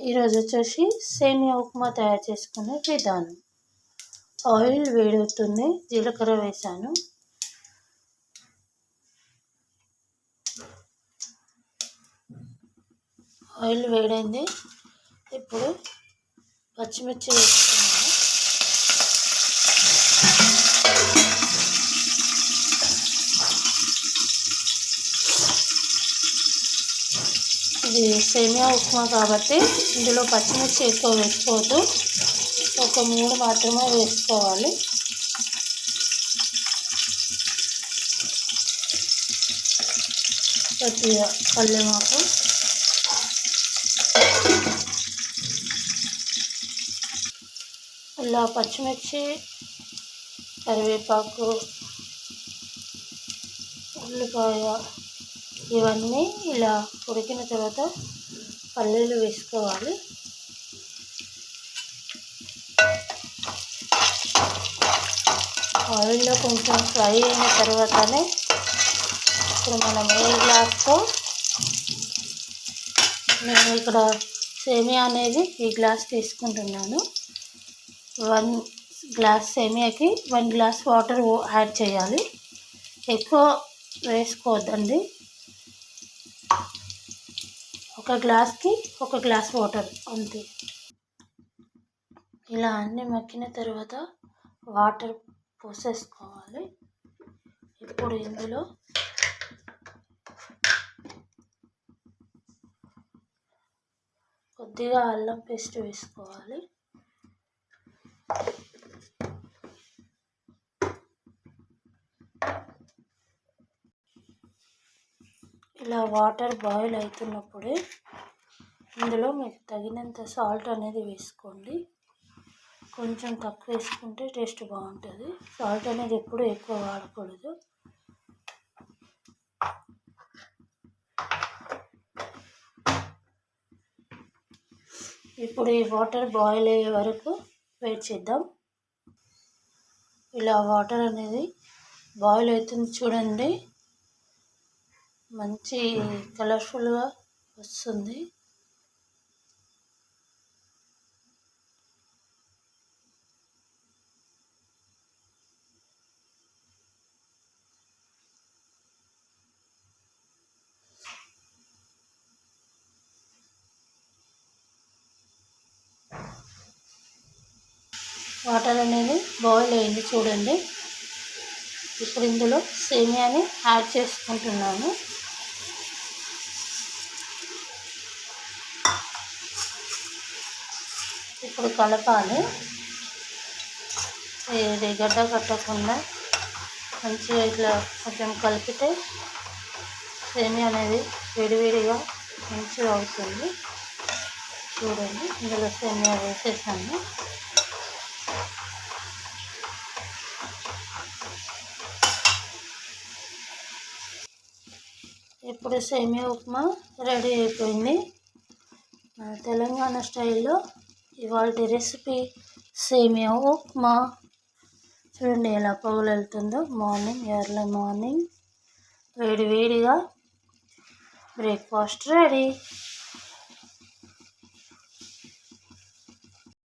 ఈరోజు వచ్చేసి సేమియా ఉప్మా తయారు చేసుకునే విధానం. ఆయిల్ వేడవుతుంది, జీలకర్ర వేసాను. ఆయిల్ వేడైంది. ఇప్పుడు పచ్చిమిర్చి వేసుకున్నాను. ఇది సేమియా ఉప్మా కాబట్టి ఇందులో పచ్చిమిర్చి ఎక్కువ వేసుకోవద్దు, ఒక 3 మాత్రమే వేసుకోవాలి. కొద్దిగా కల్లేమాకు, ఇలా పచ్చిమిర్చి, కరివేపాకు, ఉల్లిపాయ ఇవన్నీ ఇలా ఉడికిన తర్వాత పల్లీలు వేసుకోవాలి. ఆయిల్లో కొంచెం ఫ్రై అయిన తర్వాతనే ఇప్పుడు మనం ఏ గ్లాస్తో, నేను ఇక్కడ సేమియా అనేది ఈ గ్లాస్ తీసుకుంటున్నాను. 1 గ్లాస్ సేమియాకి 1 గ్లాస్ వాటర్ యాడ్ చేయాలి. ఎక్కువ వేసుకోవద్దండి, 1 గ్లాస్కి 1 గ్లాస్ వాటర్ అంతే. ఇలా అన్నీ మక్కిన తర్వాత వాటర్ పోసేసుకోవాలి. ఇప్పుడు ఇందులో కొద్దిగా అల్లం పేస్ట్ వేసుకోవాలి. ఇలా వాటర్ బాయిల్ అవుతున్నప్పుడే ఇందులో మీకు తగినంత సాల్ట్ అనేది వేసుకోండి. కొంచెం తక్కువ వేసుకుంటే టేస్ట్ బాగుంటుంది. సాల్ట్ అనేది ఎప్పుడూ ఎక్కువ వాడకూడదు. ఇప్పుడు ఈ వాటర్ బాయిల్ అయ్యే వరకు వెయిట్ చేద్దాం. ఇలా వాటర్ అనేది బాయిల్ అవుతుంది చూడండి, మంచి కలర్ఫుల్గా వస్తుంది. వాటర్ అనేది బాయిల్ అయింది చూడండి. ఇప్పుడు ఇందులో సేమియాని యాడ్ చేసుకుంటున్నాను. ఇప్పుడు కలపాలి. ఇది గడ్డ కట్టకుండా మంచిగా ఇట్లా కొంచెం కలిపితే సేమియా అనేది వేడివేడిగా మంచిగా అవుతుంది. చూడండి, ఇందులో సేమియా వేసేసాను. ఇప్పుడు సేమియా ఉప్మా రెడీ అయిపోయింది. తెలంగాణ స్టైల్లో ఇవాళ రెసిపీ సేమియా ఉప్మా. చూడండి ఎలా పొగలు వెళ్తుందో. ఎర్లీ మార్నింగ్ వేడివేడిగా బ్రేక్ఫాస్ట్ రెడీ.